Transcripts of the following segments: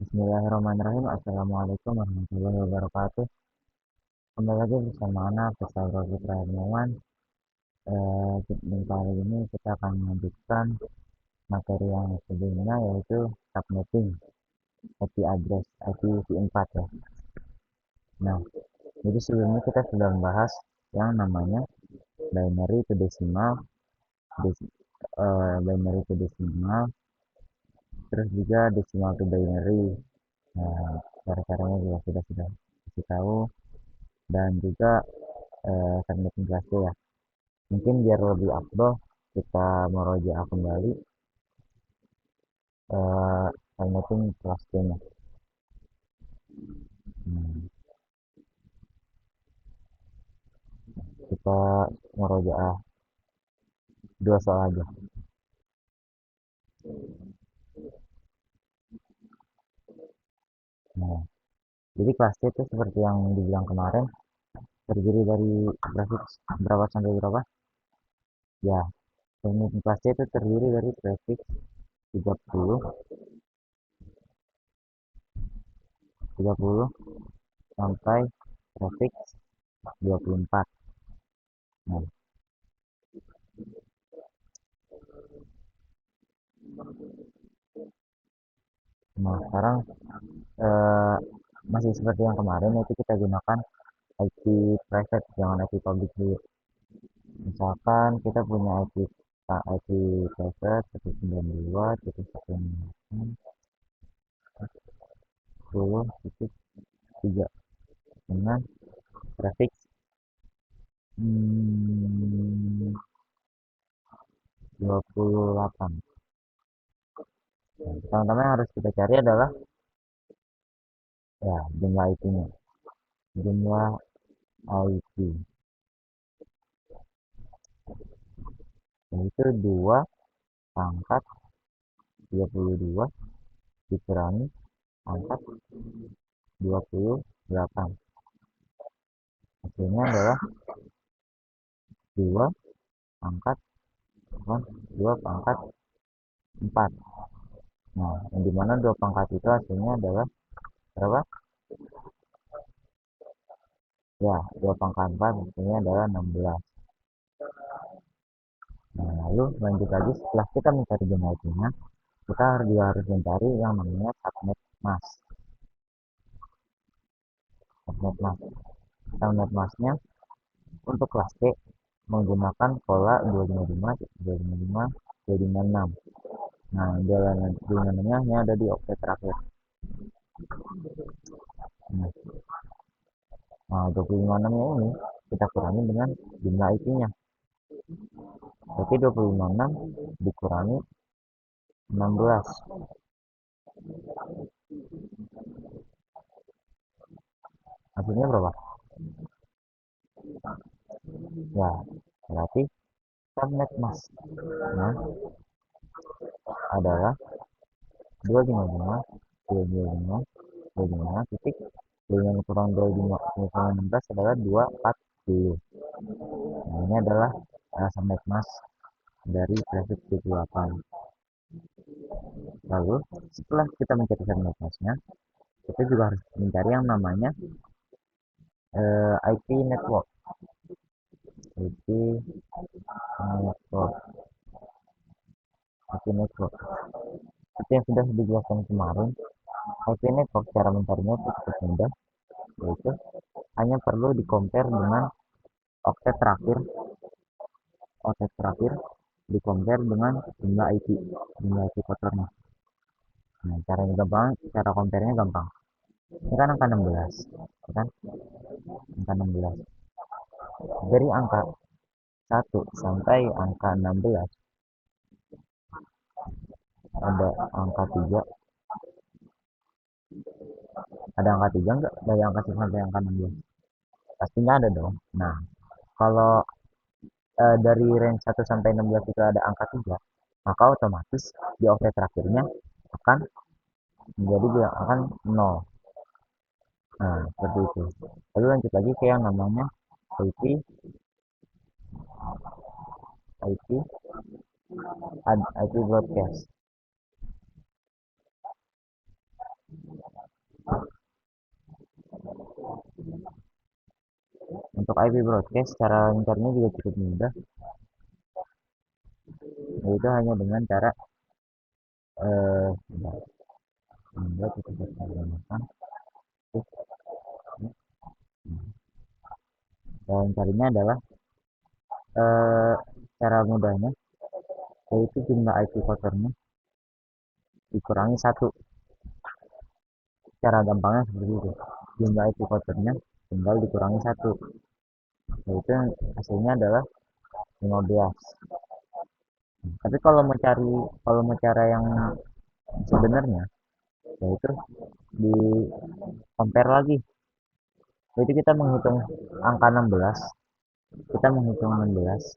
Bismillahirrahmanirrahim. Assalamualaikum warahmatullahi wabarakatuh. Kembali lagi bersama anak Pesawat Putra Hermawan. Kali ini kita akan melanjutkan materi yang sebelumnya, yaitu subnetting IP address IPv4 ya. Nah, jadi sebelumnya kita sudah membahas yang namanya binary to decimal, binary to decimal, terus juga decimal to binary. Nah, cara-caranya juga sudah kasih tahu, dan juga subnetting kelas D ya. Mungkin biar lebih afdol kita merojaah kembali subnetting kelas D nya. Kita merojaah dua soal aja. Nah, jadi kelas D itu seperti yang dibilang kemarin, terdiri dari grafik berapa sampai berapa? Ya, subnetting kelas D itu terdiri dari grafik 30 sampai grafik 24. Nah, sekarang eh, masih seperti yang kemarin, yaitu kita gunakan IP private, jangan IP public dulu. Misalkan kita punya IP private 192.168.10.3 dengan grafik 28. Nah, pertama-tama yang harus kita cari adalah ya jumlah IP-nya, jumlah IP, yaitu 2 pangkat 32 dikurangi pangkat 28. Hasilnya adalah 2 pangkat 2 pangkat 4. Nah, yang dimana 2 pangkat itu hasilnya adalah berapa? Ya, 2 pangkat 4 hasilnya adalah 16. Nah, lalu lanjut lagi, setelah kita mencari jumlah IP-nya, kita juga harus mencari yang namanya subnet mask. Subnet mask-nya untuk kelas C menggunakan pola 255, 255, 256. Nah, jalan 256-nya hanya ada di oktet terakhir. Nah, 256-nya ini kita kurangi dengan jumlah IP-nya. Berarti 256 dikurangi 16. Hasilnya berapa? Ya, berarti subnet mask nah adalah 255 255 255 titik 25 kurang 25 16 adalah 240. Nah, ini adalah subnet mask dari grafik 78. Lalu setelah kita mencari subnet masknya, kita juga harus mencari yang namanya IP network. IP network. IP network. Seperti yang sudah dijelaskan kemarin, IP network cara mencarinya itu cukup mudah, yaitu hanya perlu di compare dengan oktet terakhir di compare dengan jumlah IP kotornya. Nah, caranya gampang, cara compare-nya gampang. Ini kan angka 16, kan? Angka 16. Dari angka 1 sampai angka 16 ada angka 3. Ada angka 3 enggak? Dari angka 1 sampai angka 16. Pastinya ada dong. Nah, kalau dari range 1 sampai 16 itu ada angka 3, maka otomatis di oktet terakhirnya akan menjadi akan 0. Nah, seperti itu. Lalu lanjut lagi ke yang namanya IP broadcast. Untuk IP broadcast, cara mencarinya juga cukup mudah, yaitu hanya dengan cara bentar, kita gunakan. Cara mencarinya adalah eh, cara mudahnya, yaitu jumlah IP voternya dikurangi satu. Cara gampangnya seperti itu. Jumlah IP voternya tinggal dikurangi satu, yaitu hasilnya adalah 15. Tapi kalau mau cara yang sebenarnya, yaitu di compare lagi, yaitu kita menghitung angka 16, kita menghitung 16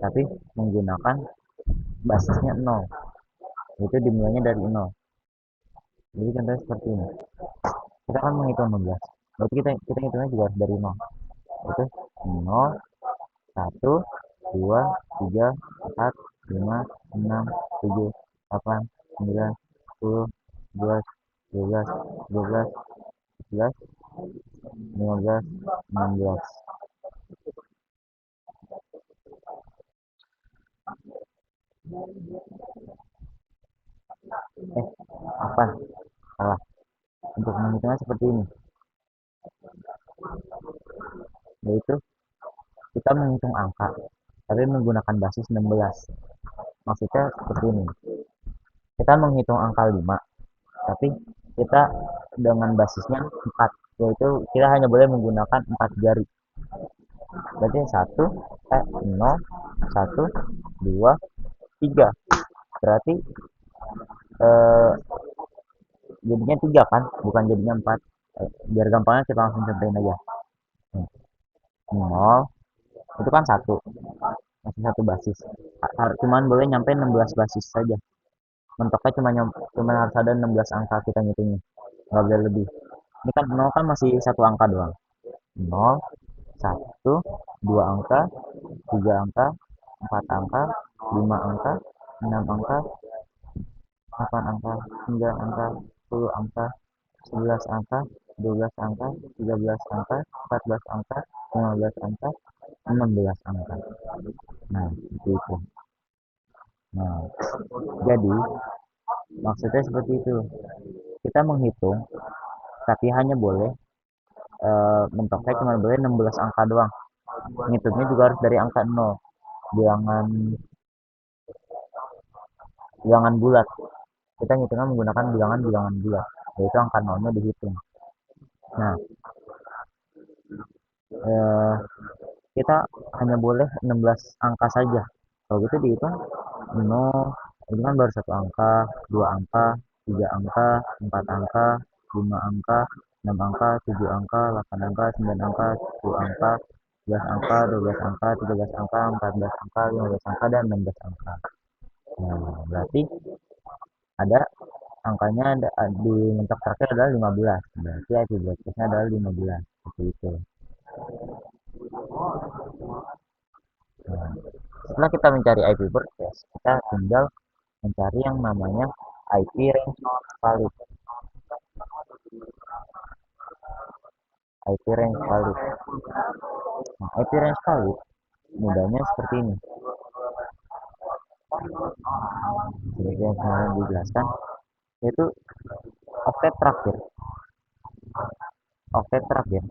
tapi menggunakan basisnya 0, yaitu dimulainya dari 0. Jadi contohnya seperti ini, kita kan menghitung 16, berarti kita hitungnya juga harus dari 0, yaitu 0, 1, 2, 3, 4, 5, 6, 7, 8, 9, 10, 11, 12, 12, 14, 15, 16. Apa? Salah. Untuk menghitungnya seperti ini, yaitu kita menghitung angka, tapi menggunakan basis 16. Maksudnya seperti ini. Kita menghitung angka 5, tapi kita dengan basisnya 4, yaitu kita hanya boleh menggunakan 4 jari. Berarti 0, 1, 2, 3. Berarti eh, jadinya 3 kan, bukan jadinya 4. Biar gampangnya kita langsung contohin aja. 0 itu kan 1, masih satu basis. Cuman boleh nyampe 16 basis saja. Mentoknya cuma harus ada 16 angka kita ngitungnya. Nggak boleh lebih. Ini kan 0 kan masih satu angka doang. 0, 1, 2 angka, 3 angka, 4 angka, 5 angka, 6 angka, 8 angka, 9 angka, 10 angka, 11 angka, 12 angka, 13 angka, 14 angka, 15 angka, 16 angka. Nah, seperti itu. Nah, jadi maksudnya seperti itu. Kita menghitung, tapi hanya boleh mentoknya cuma boleh 16 angka doang. Ngitungnya juga harus dari angka 0. Jangan bilangan bulat. Kita ngitungnya menggunakan bilangan bulat, yaitu angka 0-nya dihitung. Nah, eh, kita hanya boleh 16 angka saja. Kalau gitu dihitung 0, ini kan baru satu angka, 2 angka, 3 angka, 4 angka, 5 angka, 6 angka, 7 angka, 8 angka, 9 angka, 10 angka, 11 angka, 12 angka, 13 angka, 14 angka, 15 angka, dan 16 angka. Nah, berarti ada angkanya di mentok terakhir adalah 15. Berarti IP broadcast-nya adalah 15. Seperti itu. Nah, setelah kita mencari IP broadcast, kita tinggal mencari yang namanya IP range valid. IP range valid. Nah, IP range valid mudahnya seperti ini. Seperti yang saya dijelaskan, yaitu oktet terakhir. Oktet terakhir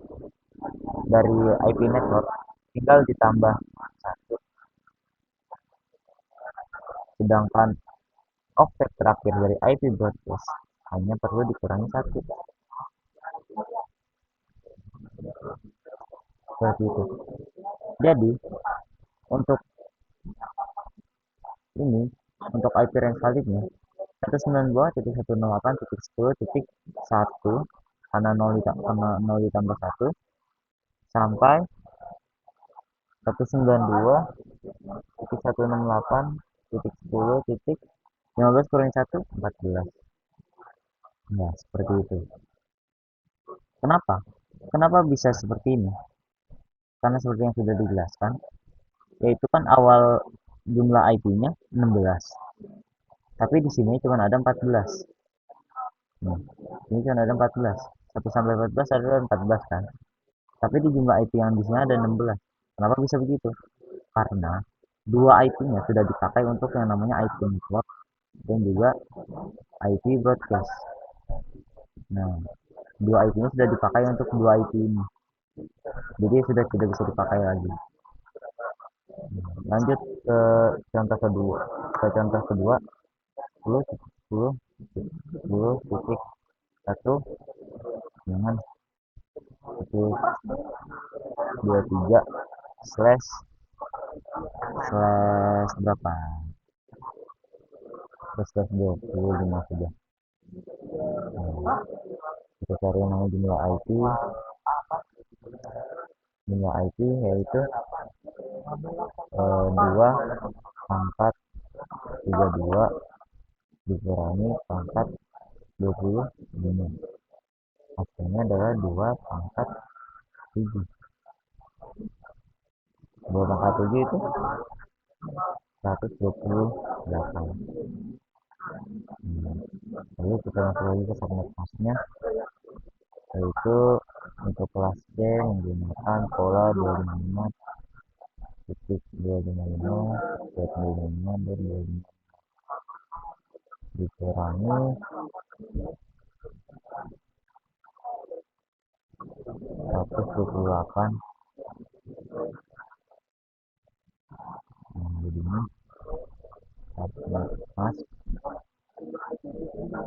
dari IP network tinggal ditambah satu, sedangkan oktet terakhir dari IP broadcast hanya perlu dikurangi satu. Seperti itu. Jadi untuk ini, untuk IP range validnya 192.168.10.1 karena 0 ditambah 1 sampai 192.168.10.15 kurangi 1, 14. Ya, seperti itu. Kenapa? Kenapa bisa seperti ini? Karena seperti yang sudah dijelaskan, yaitu kan awal jumlah IP-nya 16. Tapi di sini cuma ada 14. Nah, ini cuma ada 14. 1 sampai 14 adalah 14 kan? Tapi di jumlah IP yang di sini ada 16. Kenapa bisa begitu? Karena dua IP-nya sudah dipakai untuk yang namanya IP network dan juga IP broadcast. Nah, dua IP-nya sudah dipakai untuk dua IP ini. Jadi sudah tidak bisa dipakai lagi. Lanjut ke contoh kedua. Ke contoh kedua, 10 10 10 titik 1 dengan titik 23 slash slash berapa? Slash 25 saja. Nah, kita cari yang namanya jumlah IP yaitu 2 pangkat 32 dikurangi pangkat 25. Hasilnya adalah 2 pangkat 7. 2 pangkat 7 itu 128. Lalu kita masuk lagi ke subnet masknya, yaitu untuk kelas C menggunakan pola 255 titik 255 titik 255 dan 255 dikurangi 128. Jadi ini subnet mask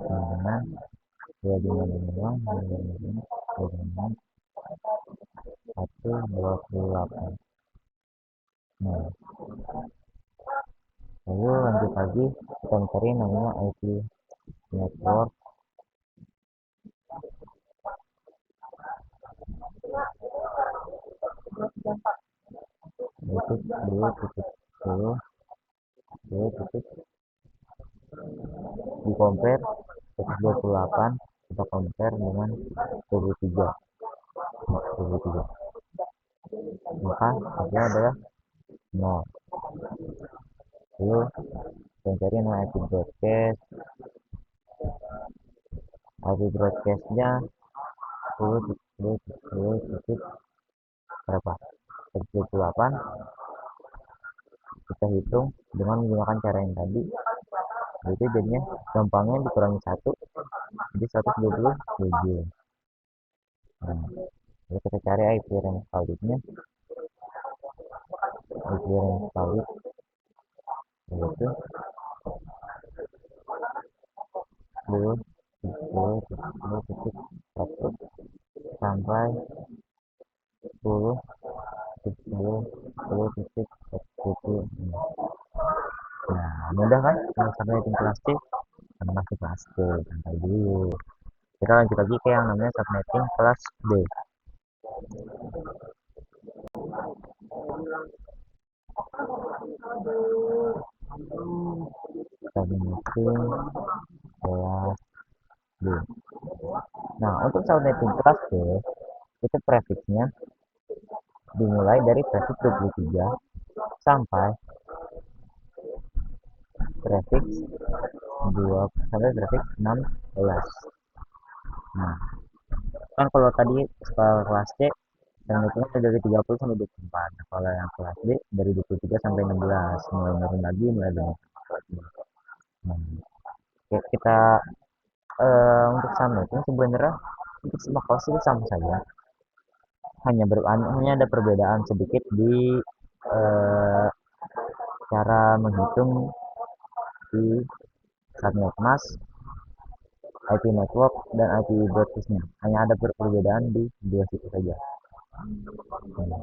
dengan 255 dengan 128. Nah, lalu lanjut lagi kita mencari namanya IP network, yaitu 2.10 2 di compare 128 kita compare dengan 23 maka hasilnya adalah 0. Lalu kita cari nama IP broadcastnya 10 titik berapa 128. Kita hitung dengan menggunakan cara yang tadi, yaitu jadinya gampangnya dikurangi 1 jadi 127. Nah, jadi kita cari IP range validnya, IP range valid yaitu 10 titik 1 sampai 10 10 titik 10. Nah, mudah kan kalau sampai hitung kelas C? Karena masih kelas C, santai dulu. Kita lanjut lagi ke yang namanya subnetting kelas B. Subnetting kelas B. Nah, untuk subnetting kelas B, itu prefixnya dimulai dari prefix 23 sampai prefix 2 sampai prefix 16. Nah, kan kalau tadi kelas C yang hitungnya dari 30 sampai 24. Nah, kalau yang kelas B dari 23 sampai 16, mulai turun lagi mulai dari. Nah, kita untuk subnetting sebenarnya untuk semua kelas itu sama saja. Hanya ada perbedaan sedikit di eh, cara menghitung di subnet mask, IP network, dan IP broadcastnya. Hanya ada perbedaan di dua situ saja. Nah,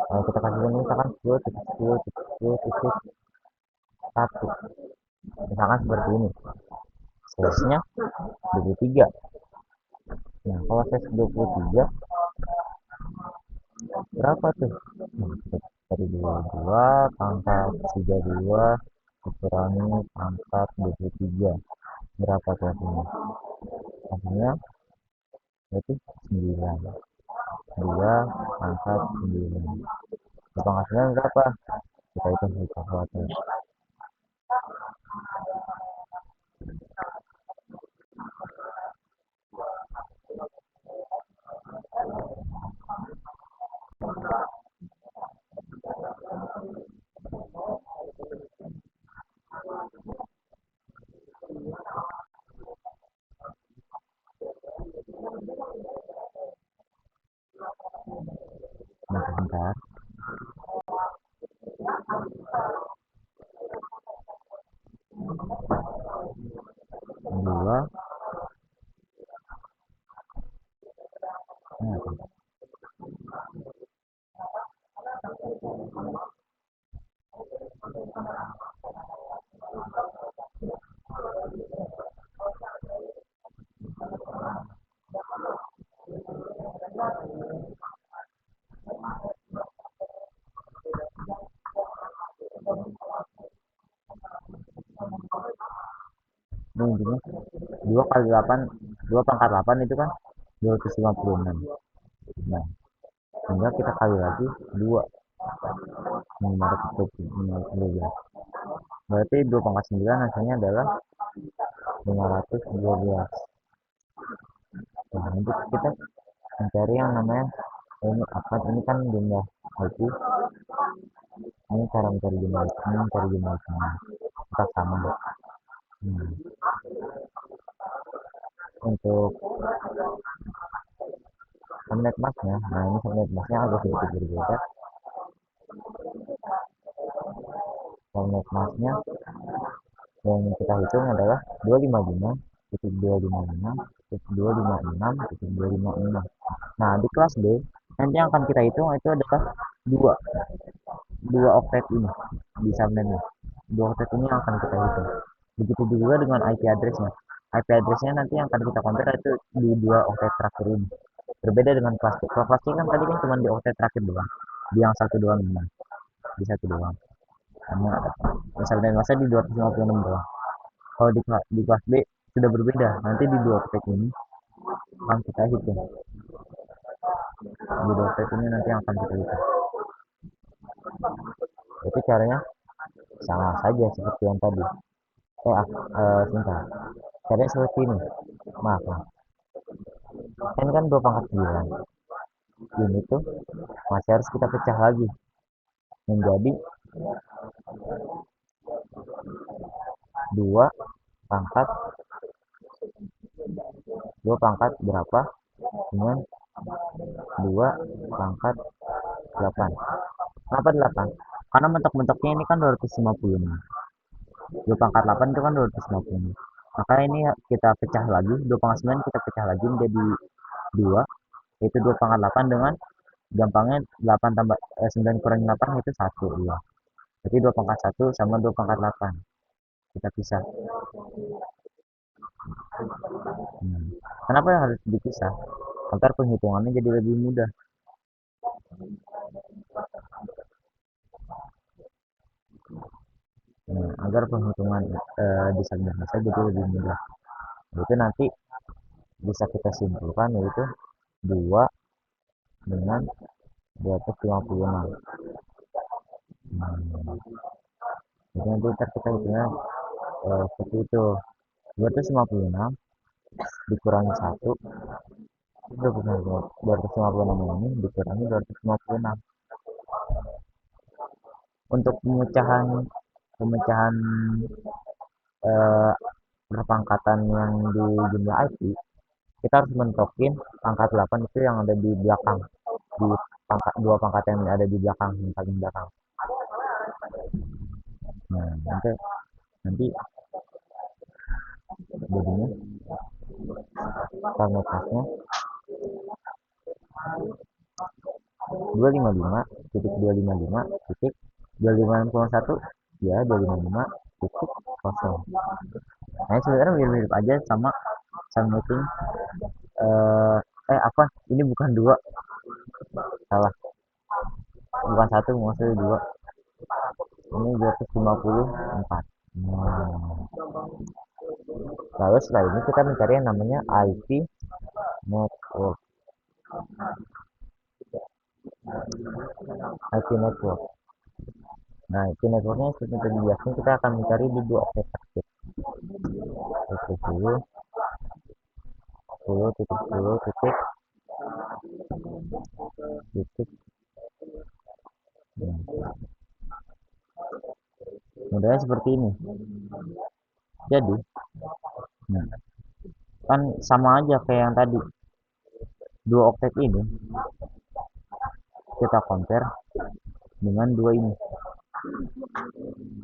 kalau kita kasih misalkan 10.10.10.1, misalkan seperti ini, slashnya 23. Nah, kalau slash 23 berapa tuh? Nah, dari 22 pangkat 32 dikurangi pangkat 23 berapa tuh hasilnya? Hasilnya berarti 9. 2 pangkat 9. Hasilnya berapa? Kita hitung di kalkulator. Bentar. Dua. Nah, ini intinya 2 kali 8, 2 pangkat 8 itu kan 256. Nah, tinggal kita kali lagi 2, 512. Berarti 2 pangkat 9 hasilnya adalah 512. Nah, untuk kita mencari yang namanya ini apa, ini kan jumlah IP, ini cara mencari jumlah, ini mencari jumlah kita sama. Hmm. Untuk subnet masknya, nah ini subnet masknya agak sedikit berbeda. Subnet masknya yang kita hitung adalah 255.256.256.256. Nah, di kelas B nanti yang akan kita hitung itu adalah dua dua oktet ini di subnetnya. Dua oktet ini yang akan kita hitung. Begitu juga dengan IP addressnya. IP addressnya nanti yang akan kita compare itu di dua oktet terakhir ini. Berbeda dengan kelas C. Kalau kelas C kan tadi kan cuma di oktet terakhir doang. Di yang satu doang ini. Di satu doang. Karena ada misalnya masa di 256 doang. Kalau di kelas B sudah berbeda. Nanti di dua oktet ini akan kita hitung. Di dua oktet ini nanti yang akan kita hitung. Itu caranya sama saja seperti yang tadi. Sebentar. Caranya seperti ini. Maaf. N kan 2 pangkat 9. Ini tuh masih harus kita pecah lagi menjadi 2 pangkat 2 pangkat berapa dengan 2 pangkat 8. Kenapa 8? Karena mentok-mentoknya ini kan 250. 2 pangkat 8 itu kan 250. Maka ini kita pecah lagi, 2 pangkat 9 kita pecah lagi menjadi 2, yaitu 2 pangkat 8 dengan gampangnya 8 tambah 9 kurangi 8 itu 1, ya. Jadi 2 pangkat 1 sama 2 pangkat 8. Kita pisah. Kenapa harus dipisah? Agar penghitungannya jadi lebih mudah. Agar penghitungan di subnet saya jadi lebih mudah. Itu nanti bisa kita simpulkan yaitu 2 dengan 256. Jadi nanti kita hitungnya seperti itu. 256 dikurangi 1, 256 ini dikurangi 256. Untuk pemecahan eh, perpangkatan yang di jumlah IP, kita harus mentokin pangkat 8 itu yang ada di belakang, di dua pangkat yang ada di belakang, yang paling belakang. Nah, nanti jadinya parameternya 255.255.251, ya 255.0. Nah, sebenarnya mirip-mirip aja sama subnetting apa ini bukan 2, salah, bukan 1, maksudnya 2, ini 254. Lalu setelah ini kita mencari yang namanya IP network. IP network. Nah, IP networknya seperti biasanya kita akan mencari di dua oktet terakhir. 10 titik modalnya seperti ini. Jadi kan sama aja kayak yang tadi, dua oktet ini kita compare dengan dua ini.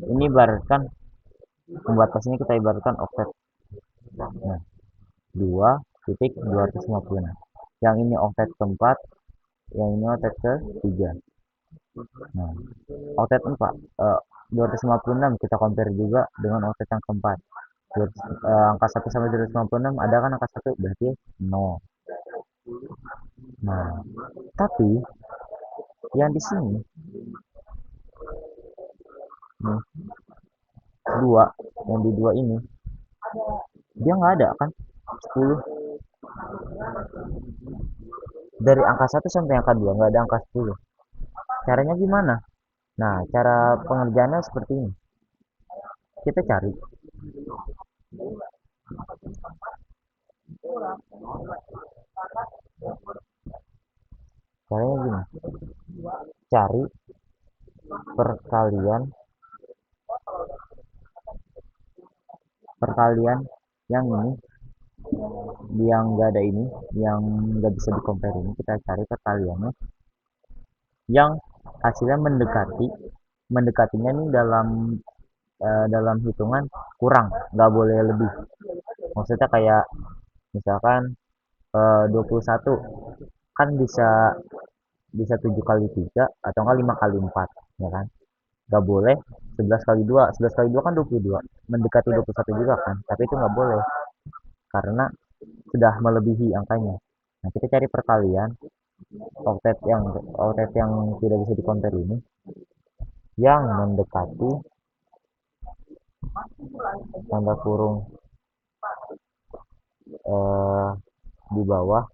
Ini ibaratkan pembatasnya, kita ibaratkan oktet. Nah, 2.256. Yang ini oktet keempat, yang ini oktet ketiga. Nah, oktet 4 256 kita compare juga dengan oktet yang keempat. Angka 1 sampai 256 ada kan angka 1 berarti 0. Nah, tapi yang di sini nih, 2, yang di 2 ini dia nggak ada kan 10. Dari angka 1 sampai angka 2 nggak ada angka 10. Caranya gimana? Nah, cara pengerjaannya seperti ini. Kita cari caranya gini. Cari perkalian yang ini, yang nggak ada ini, yang nggak bisa di compare ini, kita cari perkaliannya yang hasilnya mendekatinya nih dalam hitungan kurang, nggak boleh lebih. Maksudnya kayak misalkan 21 kan bisa bisa 7 kali 3 atau enggak 5 kali 4, ya kan? Nggak boleh 11 kali 2. 11 kali 2 kan 22, mendekati 21 juga kan, tapi itu nggak boleh karena sudah melebihi angkanya. Nah, kita cari perkalian oktet yang tidak bisa di compare ini yang mendekati tanda kurung di bawah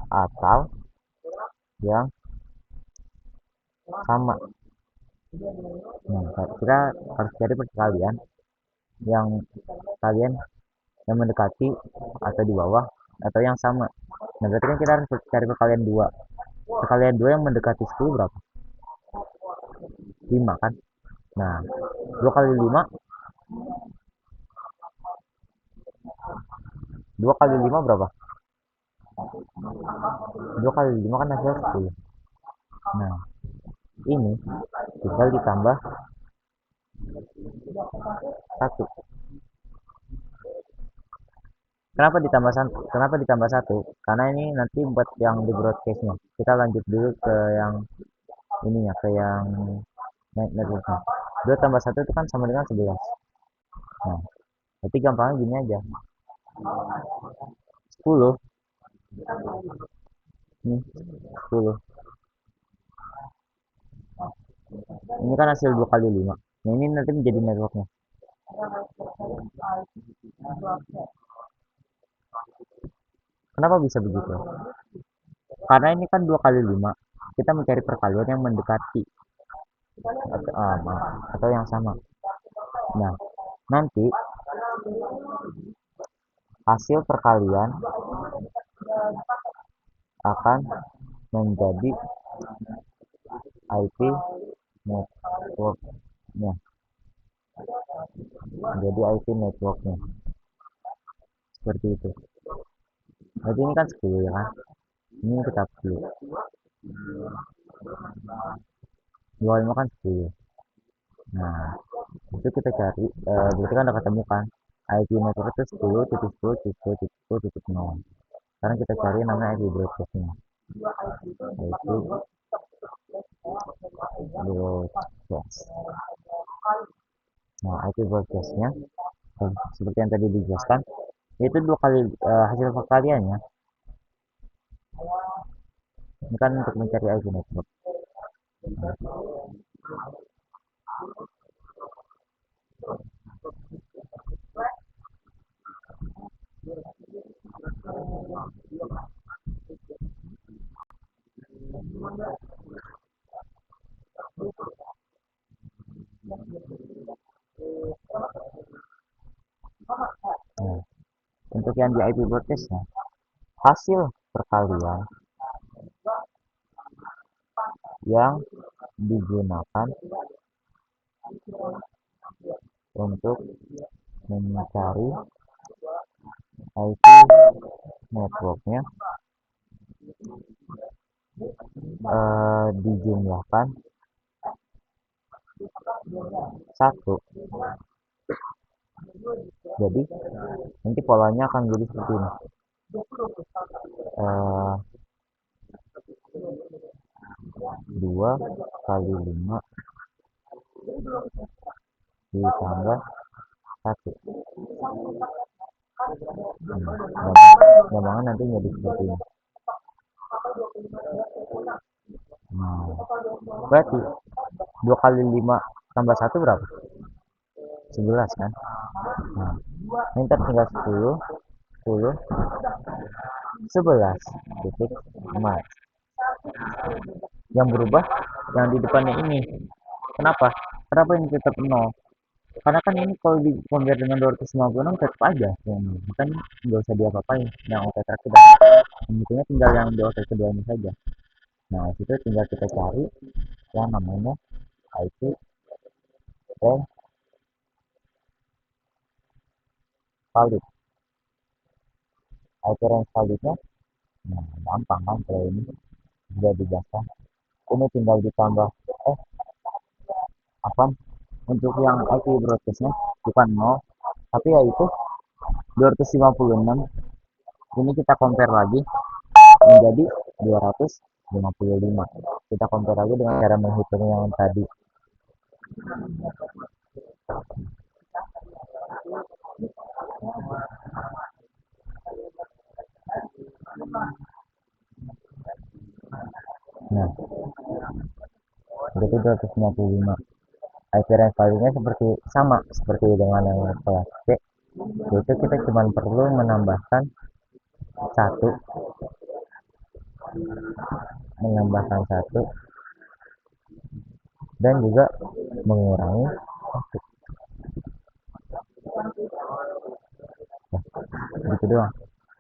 atau yang sama. Nah, kita harus cari perkalian yang mendekati atau di bawah atau yang sama. Nah, berarti kan kita harus cari perkalian 2. Perkalian 2 yang mendekati 10 berapa? 5 kan? Nah, 2 kali 5 berapa? 2 kali 5 kan hasilnya 10. Nah, ini tinggal ditambah 1. Kenapa ditambah 1? Karena ini nanti buat yang di broadcastnya. Kita lanjut dulu ke yang ininya, ke yang networknya. 2 tambah 1 itu kan sama dengan 11. Nah, berarti gampangnya gini aja. 10 nih, 10 ini kan hasil 2 kali 5. Nah, ini nanti menjadi networknya. Kenapa bisa begitu? Karena ini kan 2 kali 5, kita mencari perkalian yang mendekati atau yang sama. Nah, nanti hasil perkalian akan menjadi IP networknya. Seperti itu. Berarti ini kan 10 ya kan? Ini kita 10. 25 kan 10. Nah, itu kita cari, berarti kan udah ketemu kan? IP network itu 10.10.10.10.0. Sekarang kita cari namanya IP broadcastnya, yaitu broadcast. Nah, IP broadcastnya seperti yang tadi dijelaskan, itu 2 kali hasil perkaliannya. Ini kan untuk mencari IP network. Nah, untuk yang di IP broadcastnya, hasil perkalian yang digunakan untuk mencari IP networknya dijumlahkan satu. Jadi nanti polanya akan jadi seperti ini. Eh, 2 kali 5 ditambah 1. Gampangan nanti jadi seperti ini. Nah, berarti 2 kali 5 tambah 1 berapa? 11 kan? Nah, ini tinggal 10, 10, 11 titik emas. Yang berubah yang di depannya ini. Kenapa ini tetap 0? Karena kan ini kalau di compare dengan 256 tetap aja yang kan nggak usah diapa-apain yang opetra kita. Intinya tinggal yang di opetra kedua ini saja. Nah, itu tinggal kita cari yang namanya IP range valid. IP range validnya, nah gampang kan kalau ini sudah dijelaskan. Ini tinggal ditambah apa untuk yang IP broadcastnya bukan 0 tapi yaitu 256. Ini kita compare lagi menjadi 255. Kita compare lagi dengan cara menghitung yang tadi. Nah, berarti 255. Akhirnya validnya seperti dengan yang kelas C, yaitu kita cuma perlu menambahkan satu, dan juga mengurangi satu. Nah, gitu doang,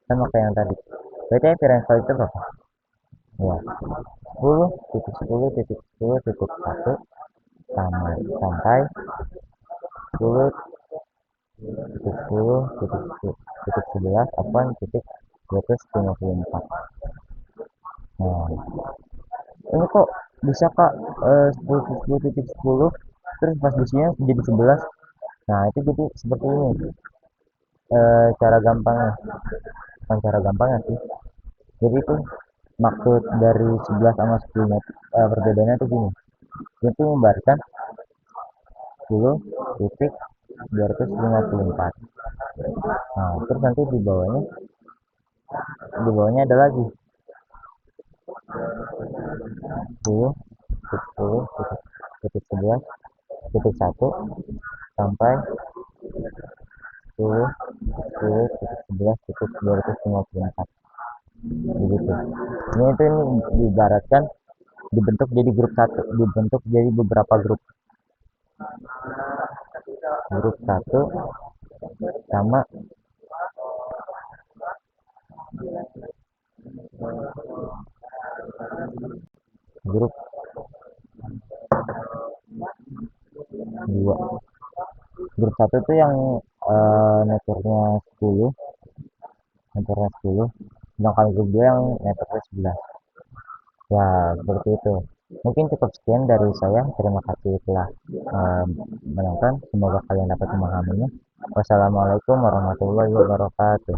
sama kayak yang tadi. Berarti akhirnya valid itu berapa? Ya, 10.10.10.1 sampai 10.10.11 titik 254. Nah, ini kok bisa kak 10.10.10 terus pas disini jadi 11. Nah, itu jadi seperti ini. Cara gampangnya, bukan cara gampangnya sih, jadi itu maksud dari 11 sama 10 perbedaannya itu gini, itu membariskan 10.254. Nah, terus nanti di bawahnya ada lagi 10 10 titik 11 titik 1 sampai 10 10 titik 11 titik 254. Begitu. Ini diibaratkan dibentuk jadi beberapa grup. Grup 1 sama grup 2. Grup 1 itu yang networknya 10, sedangkan grup 2 yang networknya 11. Ya, seperti itu. Mungkin cukup sekian dari saya. Terima kasih telah menonton. Semoga kalian dapat memahaminya. Wassalamualaikum warahmatullahi wabarakatuh.